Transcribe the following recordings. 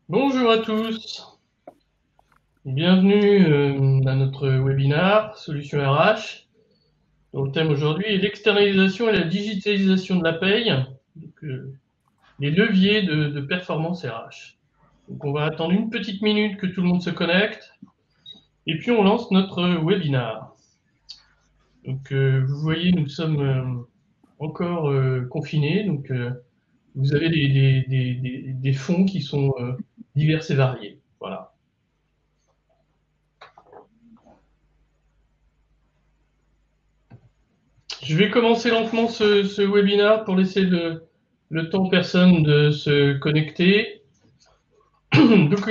Bonjour à tous, bienvenue à notre webinaire Solutions RH, dont le thème aujourd'hui est l'externalisation et la digitalisation de la paye, donc, les leviers de performance RH. Donc on va attendre une petite minute que tout le monde se connecte, et puis on lance notre webinaire. Donc vous voyez, nous sommes encore confinés, donc vous avez des fonds qui sont divers et variés. Voilà. Je vais commencer lentement ce webinaire pour laisser le temps aux personnes de se connecter. Donc,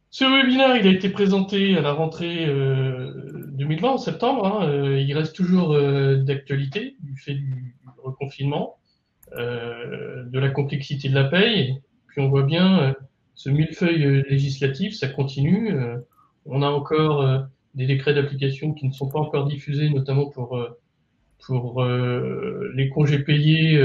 ce webinaire, il a été présenté à la rentrée 2020, en septembre. Il reste toujours d'actualité du fait du reconfinement, de la complexité de la paye. Puis on voit bien ce millefeuille législatif, ça continue. On a encore des décrets d'application qui ne sont pas encore diffusés, notamment pour les congés payés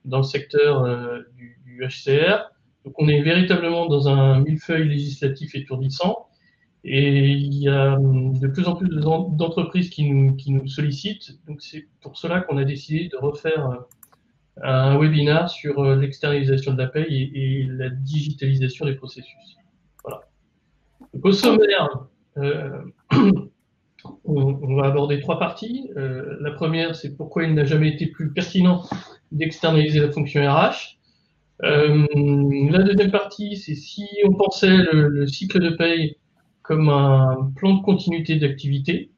dans le secteur du HCR. Donc on est véritablement dans un millefeuille législatif étourdissant et il y a de plus en plus d'entreprises qui nous sollicitent. Donc c'est pour cela qu'on a décidé de refaire un webinaire sur l'externalisation de la paye et la digitalisation des processus. Voilà. Donc, au sommaire, on va aborder trois parties. La première, c'est pourquoi il n'a jamais été plus pertinent d'externaliser la fonction RH. La deuxième partie, c'est si on pensait le cycle de paye comme un plan de continuité d'activité.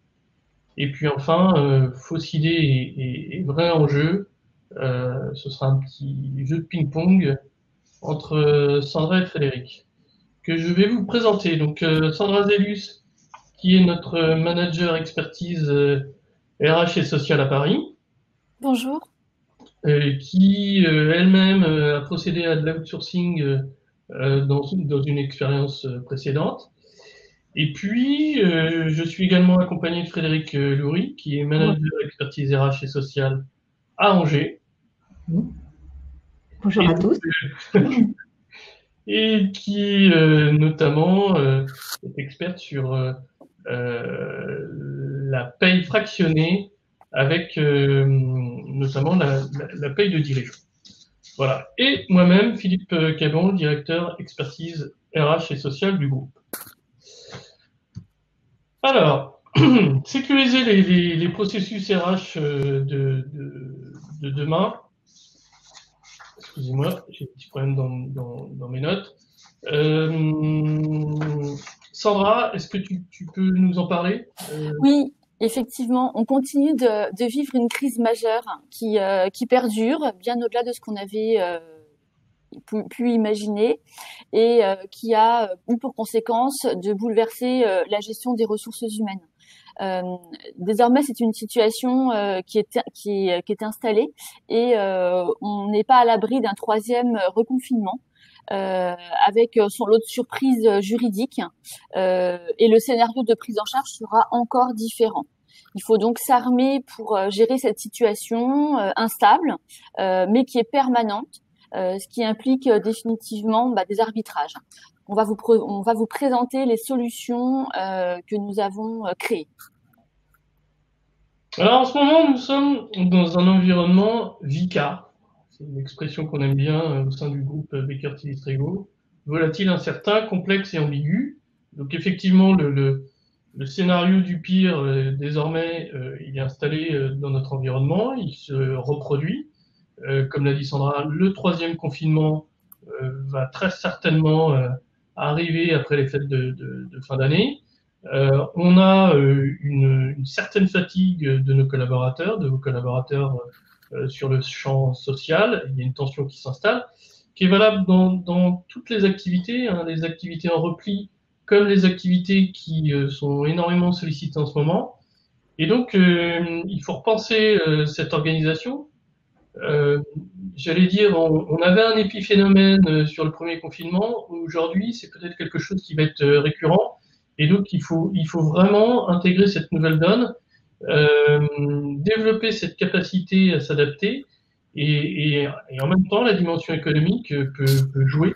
Et puis enfin, fausse idée et vrai enjeu, ce sera un petit jeu de ping-pong entre Sandra et Frédéric, que je vais vous présenter. Donc Sandra Zellus, qui est notre manager expertise RH et social à Paris. Bonjour. Qui elle-même a procédé à de l'outsourcing dans une expérience précédente. Et puis, je suis également accompagné de Frédéric Loury, qui est manager expertise RH et social à Angers. Bonjour à tous. Et qui notamment est experte sur la paye fractionnée avec notamment la paye de dirigeants. Voilà. Et moi-même, Philippe Cabon, directeur expertise RH et sociale du groupe. Alors, sécuriser les processus RH de demain. Excusez-moi, j'ai un petit problème dans mes notes. Sandra, est-ce que tu peux nous en parler? Oui, effectivement, on continue de vivre une crise majeure qui perdure bien au-delà de ce qu'on avait pu imaginer et qui a eu pour conséquence de bouleverser la gestion des ressources humaines. Désormais, c'est une situation qui est installée et on n'est pas à l'abri d'un troisième reconfinement. Avec son lot de surprises juridiques et le scénario de prise en charge sera encore différent. Il faut donc s'armer pour gérer cette situation instable, mais qui est permanente, ce qui implique définitivement des arbitrages. On va vous présenter les solutions que nous avons créées. Alors en ce moment, nous sommes dans un environnement VICA. C'est une expression qu'on aime bien au sein du groupe Baker Tilly Strego. Volatile, incertain, complexe et ambigu. Donc effectivement, le scénario du pire, désormais, il est installé dans notre environnement, il se reproduit. Comme l'a dit Sandra, le troisième confinement va très certainement arriver après les fêtes de fin d'année. On a une certaine fatigue de nos collaborateurs, de vos collaborateurs sur le champ social. Il y a une tension qui s'installe, qui est valable dans toutes les activités, les activités en repli, comme les activités qui sont énormément sollicitées en ce moment. Et donc, il faut repenser cette organisation. J'allais dire, on avait un épiphénomène sur le premier confinement. Aujourd'hui, c'est peut-être quelque chose qui va être récurrent. Et donc, il faut vraiment intégrer cette nouvelle donne, développer cette capacité à s'adapter Et en même temps, la dimension économique peut jouer,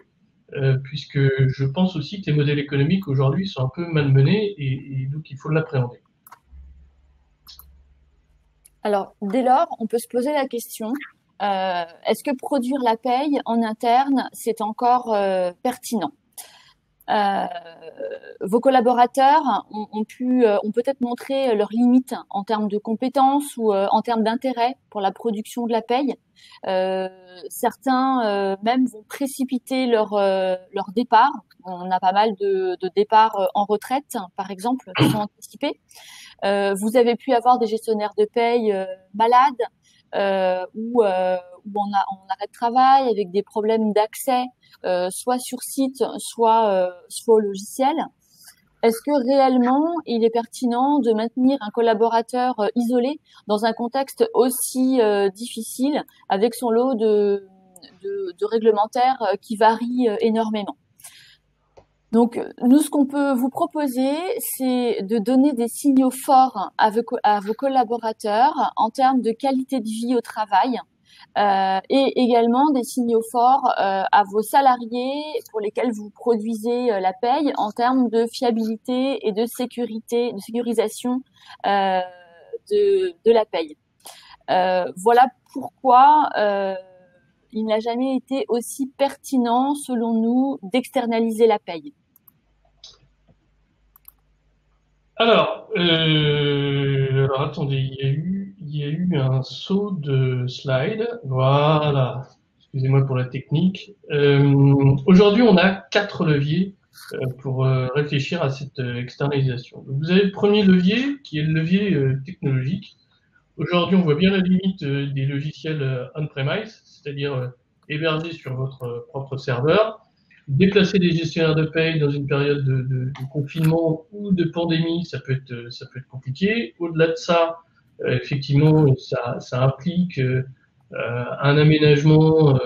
puisque je pense aussi que les modèles économiques aujourd'hui sont un peu malmenés et donc il faut l'appréhender. Alors, dès lors, on peut se poser la question, est-ce que produire la paye en interne, c'est encore pertinent? Vos collaborateurs ont peut-être montré leurs limites en termes de compétences ou en termes d'intérêt pour la production de la paye. Certains même vont précipiter leur départ. On a pas mal de départs en retraite, par exemple, qui sont anticipés. Vous avez pu avoir des gestionnaires de paye malades ou en arrêt de travail avec des problèmes d'accès, soit sur site, soit au logiciel. Est-ce que réellement il est pertinent de maintenir un collaborateur isolé dans un contexte aussi difficile avec son lot de réglementaires qui varient énormément? Donc, nous, ce qu'on peut vous proposer, c'est de donner des signaux forts à vos collaborateurs en termes de qualité de vie au travail, et également des signaux forts à vos salariés pour lesquels vous produisez la paye en termes de fiabilité et de sécurité, de sécurisation de la paye. Voilà pourquoi il n'a jamais été aussi pertinent, selon nous, d'externaliser la paye. Alors attendez, il y a eu un saut de slide. Voilà. Excusez-moi pour la technique. Aujourd'hui, on a 4 leviers pour réfléchir à cette externalisation. Donc, vous avez le premier levier, qui est le levier technologique. Aujourd'hui, on voit bien la limite des logiciels on-premise, c'est-à-dire hébergés sur votre propre serveur. Déplacer des gestionnaires de paye dans une période de confinement ou de pandémie, ça peut être compliqué. Au-delà de ça, effectivement, ça implique un aménagement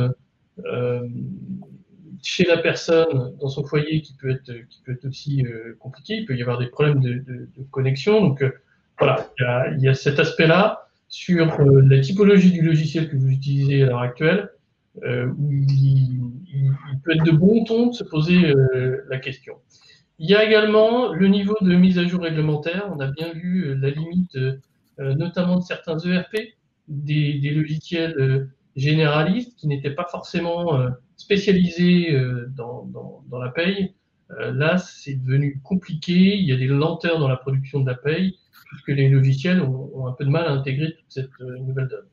chez la personne dans son foyer qui peut être aussi compliqué. Il peut y avoir des problèmes de connexion. Donc voilà, il y a cet aspect-là sur la typologie du logiciel que vous utilisez à l'heure actuelle, où il peut être de bon ton de se poser la question. Il y a également le niveau de mise à jour réglementaire. On a bien vu la limite, notamment de certains ERP, des logiciels généralistes qui n'étaient pas forcément spécialisés dans la paye. Là, c'est devenu compliqué. Il y a des lenteurs dans la production de la paye, puisque les logiciels ont un peu de mal à intégrer toute cette nouvelle donne.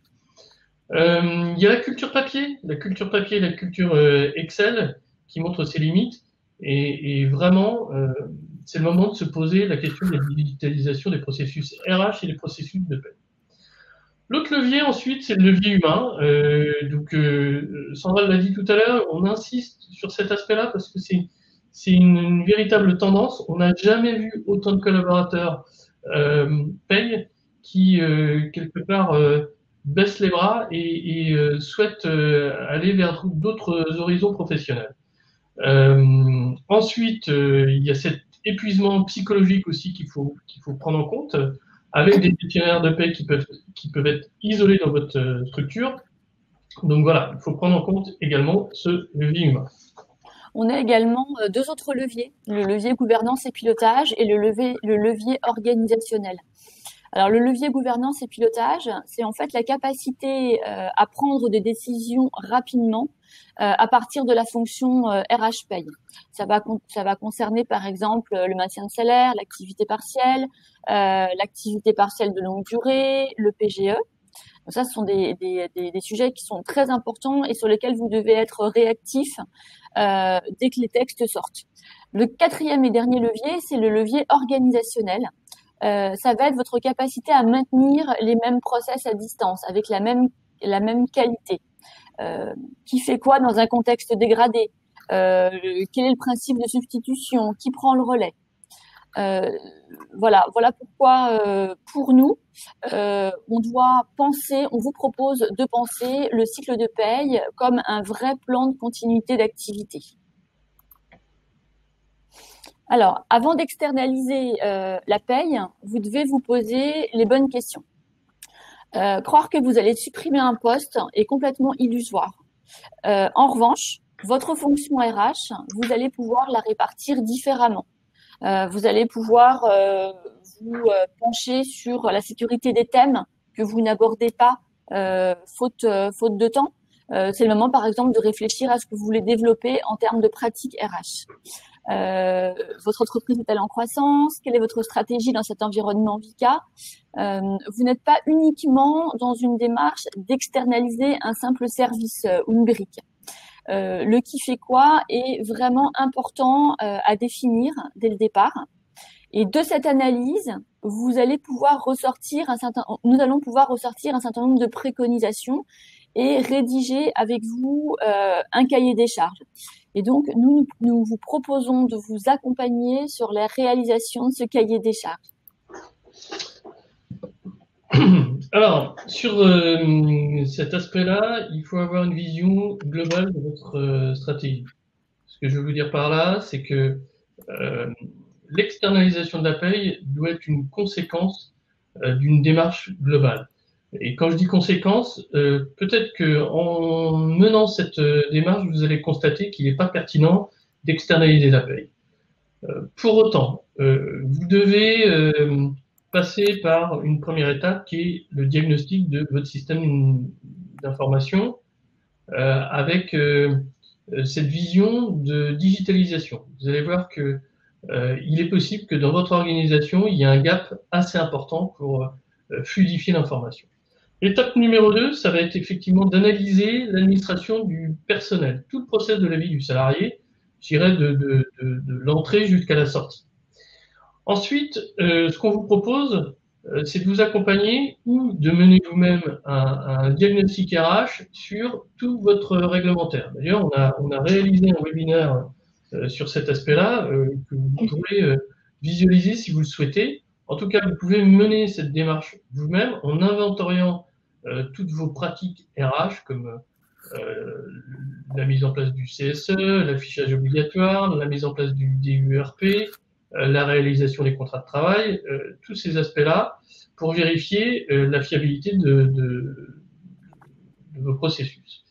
Il y a la culture papier et la culture Excel qui montrent ses limites. Et vraiment, c'est le moment de se poser la question de la digitalisation des processus RH et des processus de paie. L'autre levier ensuite, c'est le levier humain. Sandra l'a dit tout à l'heure, on insiste sur cet aspect-là parce que c'est une véritable tendance. On n'a jamais vu autant de collaborateurs paye qui, quelque part, baissent les bras et souhaitent aller vers d'autres horizons professionnels. Ensuite, il y a cet épuisement psychologique aussi qu'il faut prendre en compte, avec des gestionnaires de paie qui peuvent être isolés dans votre structure. Donc voilà, il faut prendre en compte également ce levier humain. On a également 2 autres leviers, le levier gouvernance et pilotage et le levier organisationnel. Alors, le levier gouvernance et pilotage, c'est en fait la capacité à prendre des décisions rapidement à partir de la fonction RH Paye. Ça va concerner, par exemple, le maintien de salaire, l'activité partielle de longue durée, le PGE. Donc ça, ce sont des sujets qui sont très importants et sur lesquels vous devez être réactif dès que les textes sortent. Le 4e et dernier levier, c'est le levier organisationnel. Ça va être votre capacité à maintenir les mêmes process à distance avec la même qualité. Qui fait quoi dans un contexte dégradé? Quel est le principe de substitution? Qui prend le relais? Voilà pourquoi pour nous on vous propose de penser le cycle de paye comme un vrai plan de continuité d'activité. Alors, avant d'externaliser la paye, vous devez vous poser les bonnes questions. Croire que vous allez supprimer un poste est complètement illusoire. En revanche, votre fonction RH, vous allez pouvoir la répartir différemment. Vous allez pouvoir vous pencher sur la sécurité des thèmes que vous n'abordez pas faute de temps. C'est le moment, par exemple, de réfléchir à ce que vous voulez développer en termes de pratiques RH. Votre entreprise est-elle en croissance? Quelle est votre stratégie dans cet environnement VICA? Vous n'êtes pas uniquement dans une démarche d'externaliser un simple service ou une brique. Le qui fait quoi est vraiment important à définir dès le départ. Et de cette analyse, nous allons pouvoir ressortir un certain nombre de préconisations et rédiger avec vous un cahier des charges. Et donc, nous vous proposons de vous accompagner sur la réalisation de ce cahier des charges. Alors, sur cet aspect-là, il faut avoir une vision globale de votre stratégie. Ce que je veux vous dire par là, c'est que l'externalisation de la paye doit être une conséquence d'une démarche globale. Et quand je dis conséquence, peut-être que en menant cette démarche, vous allez constater qu'il n'est pas pertinent d'externaliser la paye. Pour autant, vous devez passer par une première étape qui est le diagnostic de votre système d'information avec cette vision de digitalisation. Vous allez voir que il est possible que dans votre organisation, il y ait un gap assez important pour fluidifier l'information. L'étape numéro 2, ça va être effectivement d'analyser l'administration du personnel, tout le process de la vie du salarié, je dirais de l'entrée jusqu'à la sortie. Ensuite, ce qu'on vous propose, c'est de vous accompagner ou de mener vous-même un diagnostic RH sur tout votre réglementaire. D'ailleurs, on a réalisé un webinaire sur cet aspect-là que vous pourrez visualiser si vous le souhaitez. En tout cas, vous pouvez mener cette démarche vous-même en inventoriant toutes vos pratiques RH comme la mise en place du CSE, l'affichage obligatoire, la mise en place du DUERP, la réalisation des contrats de travail, tous ces aspects-là pour vérifier la fiabilité de vos processus.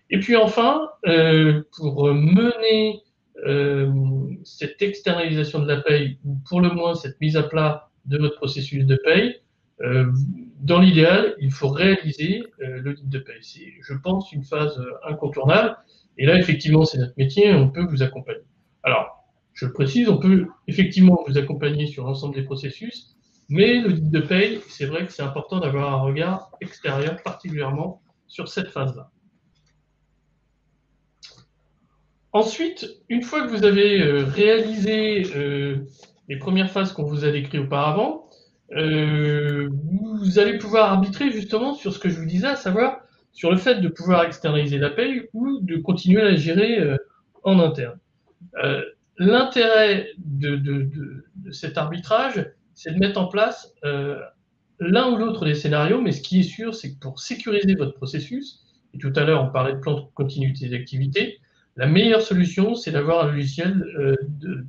Et puis enfin, pour mener cette externalisation de la paye, ou pour le moins cette mise à plat de votre processus de paye, dans l'idéal, il faut réaliser l'audit de paye. C'est, je pense, une phase incontournable. Et là, effectivement, c'est notre métier, on peut vous accompagner. Alors, je le précise, on peut effectivement vous accompagner sur l'ensemble des processus, mais l'audit de paye, c'est vrai que c'est important d'avoir un regard extérieur, particulièrement sur cette phase-là. Ensuite, une fois que vous avez réalisé les premières phases qu'on vous a décrites auparavant, vous allez pouvoir arbitrer justement sur ce que je vous disais, à savoir sur le fait de pouvoir externaliser la paye ou de continuer à la gérer en interne. L'intérêt de cet arbitrage, c'est de mettre en place l'un ou l'autre des scénarios, mais ce qui est sûr, c'est que pour sécuriser votre processus, et tout à l'heure on parlait de plan de continuité d'activité, la meilleure solution, c'est d'avoir un logiciel de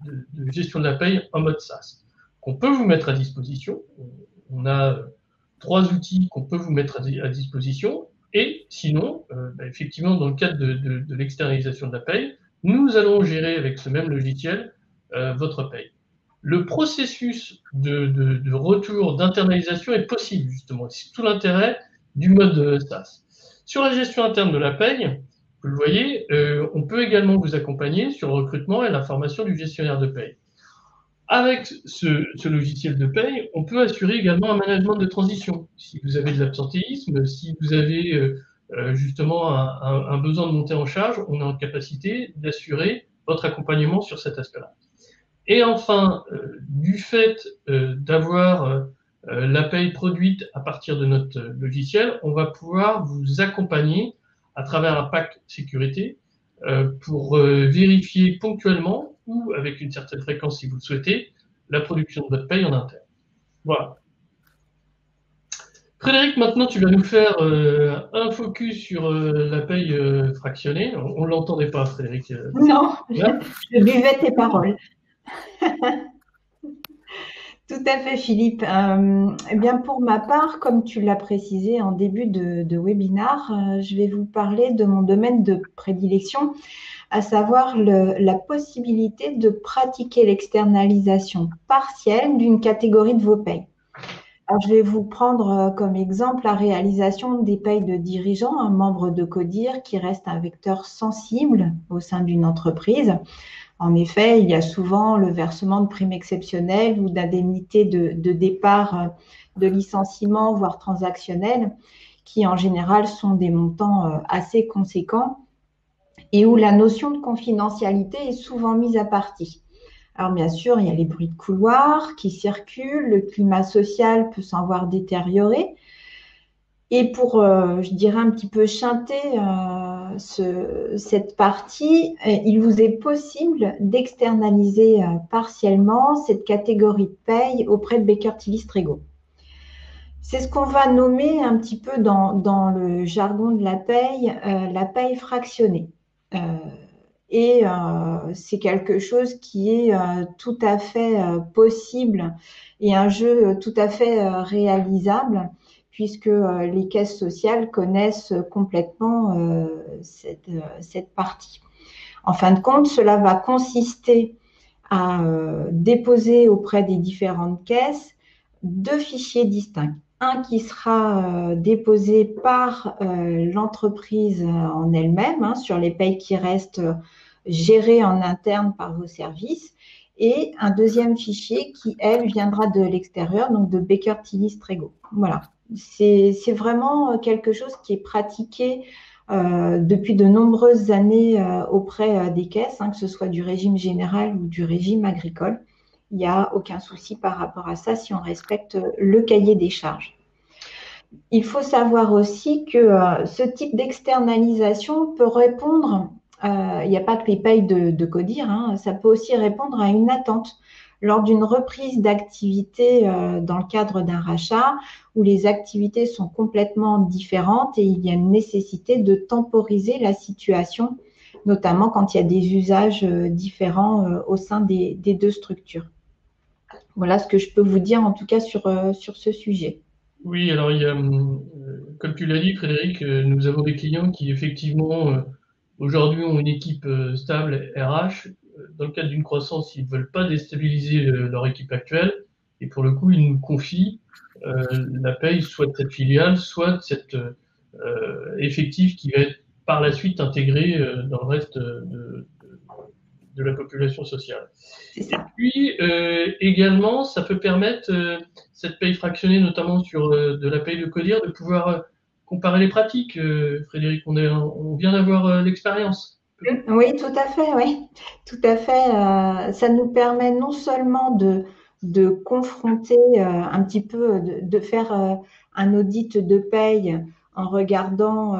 gestion de la paye en mode SaaS, qu'on peut vous mettre à disposition. On a 3 outils qu'on peut vous mettre à disposition, et sinon, effectivement, dans le cadre de l'externalisation de la paye, nous allons gérer avec ce même logiciel votre paye. Le processus de retour d'internalisation est possible, justement. C'est tout l'intérêt du mode SaaS. Sur la gestion interne de la paye, vous le voyez, on peut également vous accompagner sur le recrutement et la formation du gestionnaire de paye. Avec ce logiciel de paye, on peut assurer également un management de transition. Si vous avez de l'absentéisme, si vous avez justement un besoin de monter en charge, on est en capacité d'assurer votre accompagnement sur cet aspect-là. Et enfin, du fait d'avoir la paye produite à partir de notre logiciel, on va pouvoir vous accompagner à travers un pack sécurité pour vérifier ponctuellement ou avec une certaine fréquence si vous le souhaitez, la production de votre paye en interne. Voilà. Frédéric, maintenant tu vas nous faire un focus sur la paye fractionnée. On ne l'entendait pas, Frédéric. Non, je buvais tes paroles. Tout à fait, Philippe. Eh bien, pour ma part, comme tu l'as précisé en début de webinaire, je vais vous parler de mon domaine de prédilection, à savoir la possibilité de pratiquer l'externalisation partielle d'une catégorie de vos payes. Alors, je vais vous prendre comme exemple la réalisation des payes de dirigeants, un membre de CODIR qui reste un vecteur sensible au sein d'une entreprise. En effet, il y a souvent le versement de primes exceptionnelles ou d'indemnités de départ, de licenciement, voire transactionnelles, qui en général sont des montants assez conséquents et où la notion de confidentialité est souvent mise à partie. Alors bien sûr, il y a les bruits de couloir qui circulent, le climat social peut s'en voir détérioré. Et pour, je dirais, un petit peu chanter cette partie, il vous est possible d'externaliser partiellement cette catégorie de paye auprès de Baker Tilly Strego. C'est ce qu'on va nommer un petit peu dans le jargon de la paye fractionnée. C'est quelque chose qui est tout à fait possible et un jeu tout à fait réalisable puisque les caisses sociales connaissent complètement cette partie. En fin de compte, cela va consister à déposer auprès des différentes caisses deux fichiers distincts. Un qui sera déposé par l'entreprise en elle-même, sur les payes qui restent gérées en interne par vos services, et un deuxième fichier qui, elle, viendra de l'extérieur, donc de Baker Tilly Strego. Voilà. C'est vraiment quelque chose qui est pratiqué depuis de nombreuses années auprès des caisses, que ce soit du régime général ou du régime agricole. Il n'y a aucun souci par rapport à ça si on respecte le cahier des charges. Il faut savoir aussi que ce type d'externalisation peut répondre, il n'y a pas que les payes de CODIR, ça peut aussi répondre à une attente lors d'une reprise d'activité dans le cadre d'un rachat où les activités sont complètement différentes et il y a une nécessité de temporiser la situation, notamment quand il y a des usages différents au sein des deux structures. Voilà ce que je peux vous dire en tout cas sur ce sujet. Oui, alors il y a, comme tu l'as dit, Frédéric, nous avons des clients qui effectivement aujourd'hui ont une équipe stable RH. Dans le cadre d'une croissance, ils ne veulent pas déstabiliser leur équipe actuelle et pour le coup, ils nous confient la paye soit de cette filiale, soit de cette effectif qui va être par la suite intégré dans le reste de la population sociale. C'est ça. Et puis également, ça peut permettre cette paye fractionnée, notamment sur de la paye de CODIR, de pouvoir comparer les pratiques. Frédéric, on vient d'avoir l'expérience. Oui, tout à fait, oui. Tout à fait. Ça nous permet non seulement de confronter un petit peu, de faire un audit de paye en regardant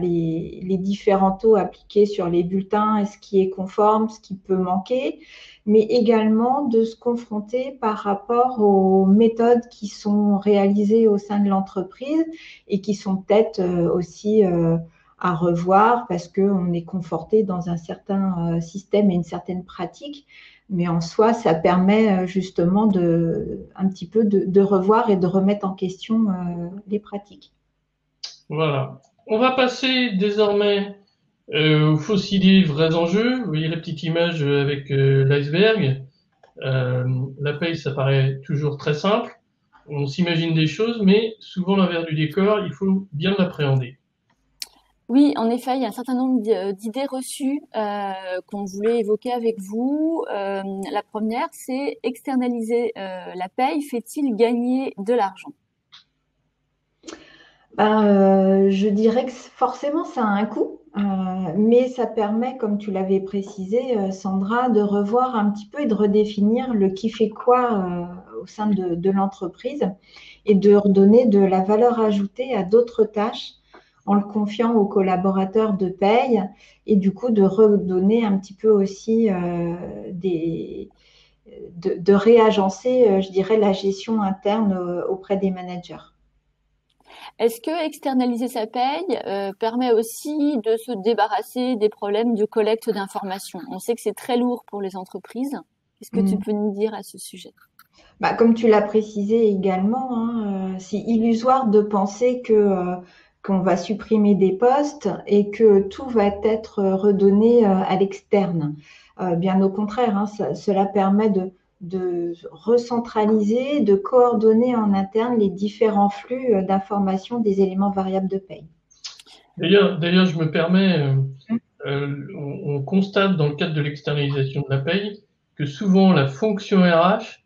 les différents taux appliqués sur les bulletins et ce qui est conforme, ce qui peut manquer, mais également de se confronter par rapport aux méthodes qui sont réalisées au sein de l'entreprise et qui sont peut-être aussi à revoir parce qu'on est conforté dans un certain système et une certaine pratique. Mais en soi, ça permet justement un petit peu de revoir et de remettre en question les pratiques. Voilà. On va passer désormais aux fausses idées, vrais enjeux. Vous voyez la petite image avec l'iceberg. La paye, ça paraît toujours très simple. On s'imagine des choses, mais souvent l'envers du décor, il faut bien l'appréhender. Oui, en effet, il y a un certain nombre d'idées reçues qu'on voulait évoquer avec vous. La première, c'est externaliser la paye fait-il gagner de l'argent? Je dirais que forcément, ça a un coût, mais ça permet, comme tu l'avais précisé, Sandra, de revoir un petit peu et de redéfinir le qui fait quoi au sein de l'entreprise et de redonner de la valeur ajoutée à d'autres tâches en le confiant aux collaborateurs de paye et du coup de redonner un petit peu aussi de réagencer, je dirais, la gestion interne auprès des managers. Est-ce que externaliser sa paye permet aussi de se débarrasser des problèmes de collecte d'informations? On sait que c'est très lourd pour les entreprises. Qu'est-ce que tu peux nous dire à ce sujet? Comme tu l'as précisé également, hein, c'est illusoire de penser qu'on va supprimer des postes et que tout va être redonné à l'externe. Bien au contraire, hein, cela permet de recentraliser, de coordonner en interne les différents flux d'informations des éléments variables de paye. D'ailleurs, je me permets, on constate dans le cadre de l'externalisation de la paye que souvent la fonction RH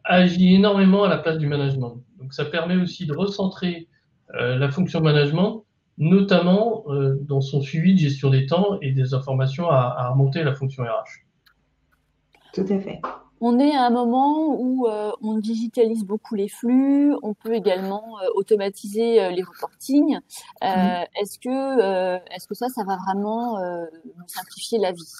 agit énormément à la place du management. Donc ça permet aussi de recentrer la fonction management, notamment dans son suivi de gestion des temps et des informations à remonter à la fonction RH. Tout à fait. On est à un moment où on digitalise beaucoup les flux, on peut également automatiser les reportings. Est-ce que ça va vraiment nous simplifier la vie?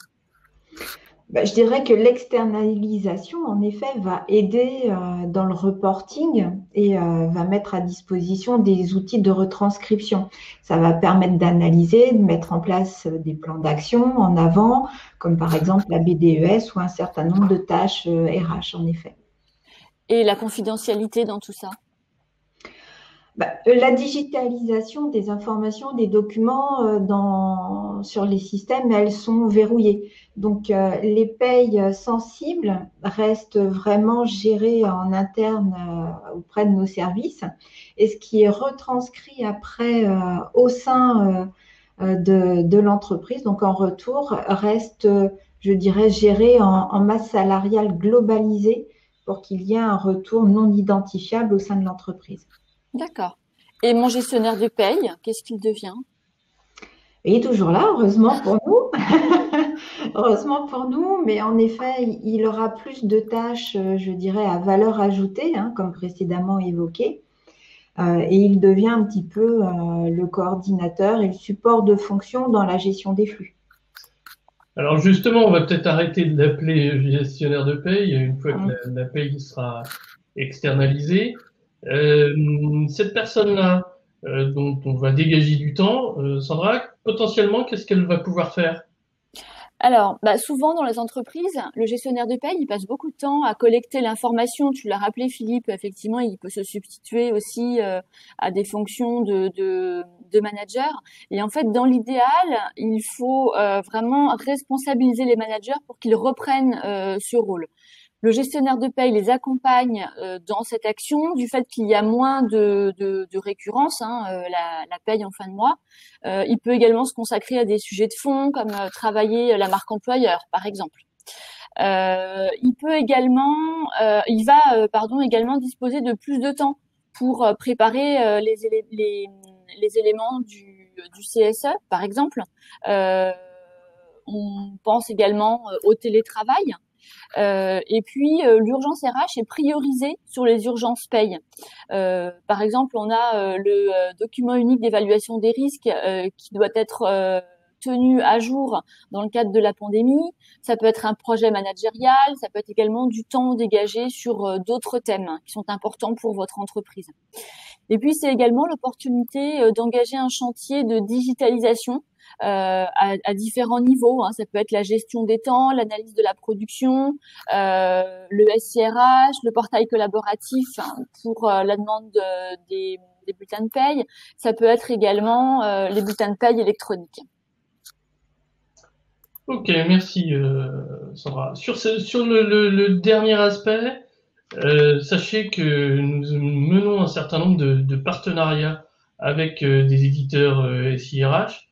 Je dirais que l'externalisation, en effet, va aider dans le reporting et va mettre à disposition des outils de retranscription. Ça va permettre d'analyser, de mettre en place des plans d'action en avant, comme par exemple la BDES ou un certain nombre de tâches RH, en effet. Et la confidentialité dans tout ça? La digitalisation des informations, des documents sur les systèmes, elles sont verrouillées. Donc, les payes sensibles restent vraiment gérées en interne auprès de nos services. Et ce qui est retranscrit après au sein de l'entreprise, donc en retour, reste, je dirais, géré en masse salariale globalisée pour qu'il y ait un retour non identifiable au sein de l'entreprise. D'accord. Et mon gestionnaire de paye, qu'est-ce qu'il devient? Il est toujours là, heureusement pour nous. Heureusement pour nous, mais en effet, il aura plus de tâches, je dirais, à valeur ajoutée, hein, comme précédemment évoqué. Et il devient un petit peu le coordinateur et le support de fonction dans la gestion des flux. Alors justement, on va peut-être arrêter de l'appeler gestionnaire de paye une fois que la paye sera externalisée. Cette personne-là, dont on va dégager du temps, Sandra, potentiellement, qu'est-ce qu'elle va pouvoir faire? Alors, souvent dans les entreprises, le gestionnaire de paye, il passe beaucoup de temps à collecter l'information. Tu l'as rappelé, Philippe, effectivement, il peut se substituer aussi à des fonctions de manager. Et en fait, dans l'idéal, il faut vraiment responsabiliser les managers pour qu'ils reprennent ce rôle. Le gestionnaire de paye les accompagne dans cette action du fait qu'il y a moins de récurrence, la paye en fin de mois. Il peut également se consacrer à des sujets de fond comme travailler la marque employeur, par exemple. Il va également disposer de plus de temps pour préparer les éléments du CSE, par exemple. On pense également au télétravail. Et puis l'urgence RH est priorisée sur les urgences paye. Par exemple, on a le document unique d'évaluation des risques qui doit être tenu à jour dans le cadre de la pandémie. Ça peut être un projet managérial, ça peut être également du temps dégagé sur d'autres thèmes qui sont importants pour votre entreprise. Et puis c'est également l'opportunité d'engager un chantier de digitalisation à différents niveaux. Ça peut être la gestion des temps, l'analyse de la production, le SIRH, le portail collaboratif pour la demande des bulletins de paye. Ça peut être également les bulletins de paye électroniques. Ok, merci Sandra. Sur le dernier aspect, sachez que nous menons un certain nombre de partenariats avec des éditeurs SIRH.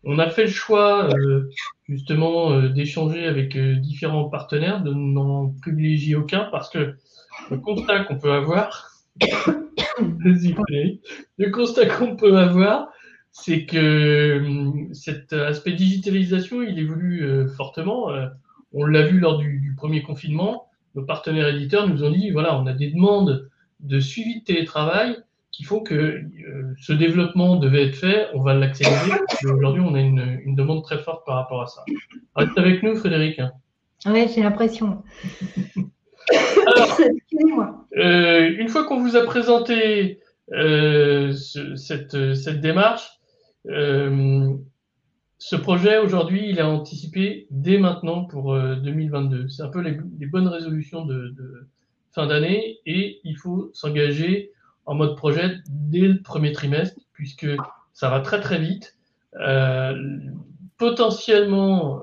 On a fait le choix justement d'échanger avec différents partenaires, de n'en privilégier aucun parce que le constat qu'on peut avoir, le constat qu'on peut avoir, c'est que cet aspect digitalisation, il évolue fortement. On l'a vu lors du premier confinement. Nos partenaires éditeurs nous ont dit, voilà, on a des demandes de suivi de télétravail qui font que ce développement devait être fait, on va l'accélérer. Aujourd'hui, on a une demande très forte par rapport à ça. Reste avec nous, Frédéric. Oui, j'ai l'impression. Alors, une fois qu'on vous a présenté cette démarche, ce projet aujourd'hui, il est anticipé dès maintenant pour 2022. C'est un peu les bonnes résolutions fin d'année et il faut s'engager en mode projet dès le premier trimestre puisque ça va très très vite. Potentiellement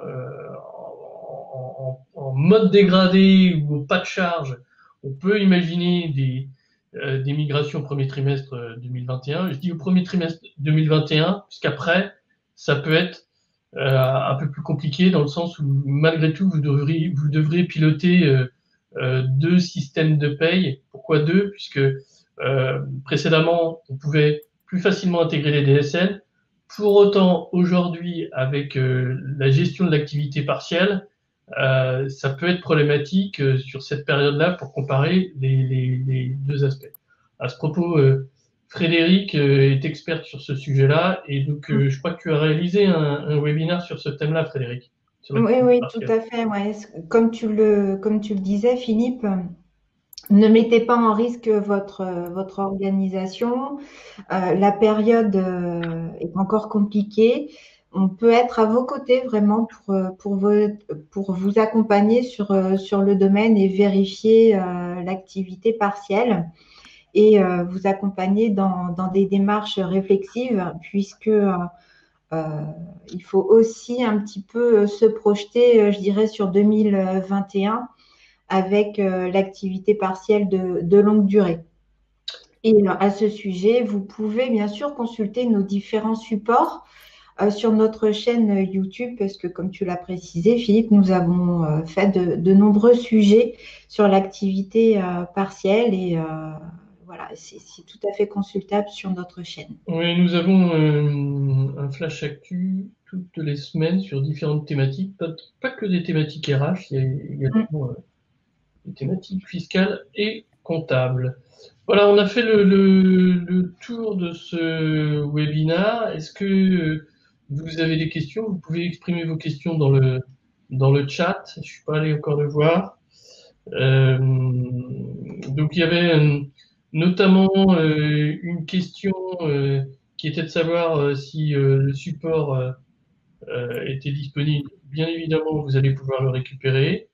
en mode dégradé ou pas de charge, on peut imaginer des migrations au premier trimestre 2021. Je dis au premier trimestre 2021 puisqu'après ça peut être un peu plus compliqué dans le sens où malgré tout vous devrez piloter 2 systèmes de paye. Pourquoi 2? Puisque précédemment on pouvait plus facilement intégrer les DSN. Pour autant, aujourd'hui, avec la gestion de l'activité partielle, ça peut être problématique sur cette période-là pour comparer les 2 aspects. À ce propos, Frédéric est experte sur ce sujet-là et donc je crois que tu as réalisé un webinaire sur ce thème-là, Frédéric. Oui, tout à fait. Ouais. Comme tu le disais, Philippe, ne mettez pas en risque votre organisation. La période est encore compliquée. On peut être à vos côtés vraiment pour vous accompagner sur le domaine et vérifier l'activité partielle et vous accompagner dans des démarches réflexives puisque il faut aussi un petit peu se projeter, je dirais, sur 2021 avec l'activité partielle de longue durée. Et à ce sujet, vous pouvez bien sûr consulter nos différents supports sur notre chaîne YouTube parce que, comme tu l'as précisé, Philippe, nous avons fait de nombreux sujets sur l'activité partielle et voilà, c'est tout à fait consultable sur notre chaîne. Oui, nous avons un flash actu toutes les semaines sur différentes thématiques, pas que des thématiques RH, il y a également des thématiques fiscales et comptables. Voilà, on a fait le tour de ce webinaire. Est-ce que vous avez des questions? Vous pouvez exprimer vos questions dans le chat. Je suis pas allé encore le voir. Donc il y avait notamment une question qui était de savoir si le support était disponible. Bien évidemment, vous allez pouvoir le récupérer.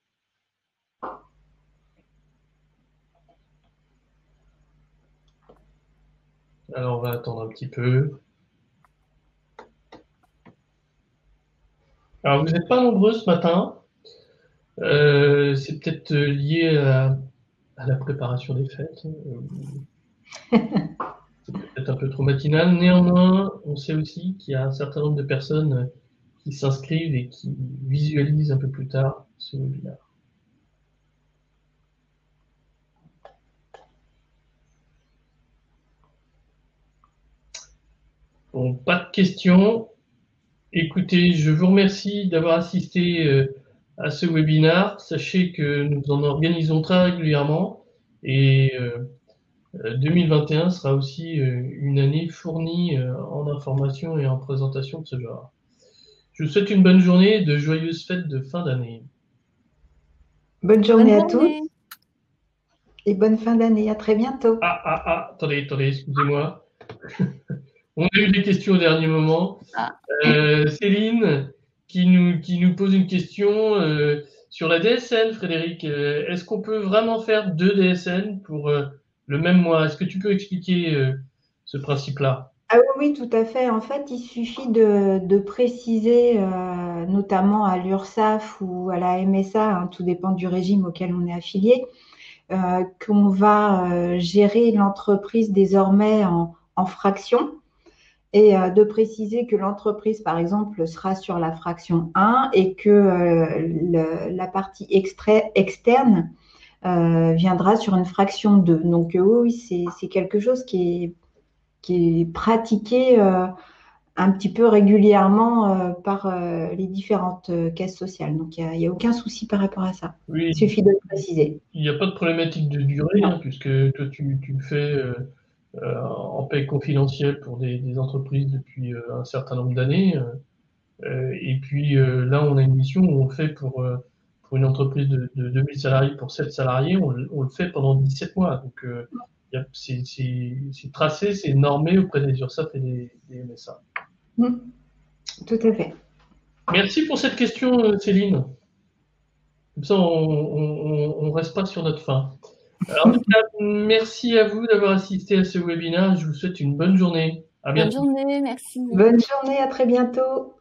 Alors on va attendre un petit peu. Alors vous n'êtes pas nombreux ce matin. C'est peut-être lié à la préparation des fêtes. C'est peut-être un peu trop matinal. Néanmoins, on sait aussi qu'il y a un certain nombre de personnes qui s'inscrivent et qui visualisent un peu plus tard ce webinaire. Bon, pas de questions. Écoutez, je vous remercie d'avoir assisté à ce webinaire. Sachez que nous en organisons très régulièrement et 2021 sera aussi une année fournie en informations et en présentations de ce genre. Je vous souhaite une bonne journée et de joyeuses fêtes de fin d'année. Bonne journée à tous et bonne fin d'année. À très bientôt. Attendez, excusez-moi. On a eu des questions au dernier moment. Céline qui nous pose une question sur la DSN, Frédéric. Est-ce qu'on peut vraiment faire 2 DSN pour le même mois? Est-ce que tu peux expliquer ce principe-là? Ah oui, tout à fait. En fait, il suffit de préciser, notamment à l'URSSAF ou à la MSA, hein, tout dépend du régime auquel on est affilié, qu'on va gérer l'entreprise désormais en fractions et de préciser que l'entreprise, par exemple, sera sur la fraction 1 et que la partie externe viendra sur une fraction 2. Donc oui, c'est quelque chose qui est pratiqué un petit peu régulièrement par les différentes caisses sociales. Donc, il n'y a aucun souci par rapport à ça. Oui, il suffit de le préciser. Il n'y a pas de problématique de durée, hein, puisque toi, tu le fais en paie confidentielle pour des entreprises depuis un certain nombre d'années. Et puis là, on a une mission où on fait pour une entreprise de 2000 salariés pour 7 salariés, on le fait pendant 17 mois. Donc, c'est tracé, c'est normé auprès des URSSAF et des MSA. Tout à fait. Merci pour cette question, Céline. Comme ça, on reste pas sur notre faim. Alors, en tout cas, merci à vous d'avoir assisté à ce webinaire. Je vous souhaite une bonne journée. À Bonne bientôt. journée, merci. Bonne journée, à très bientôt.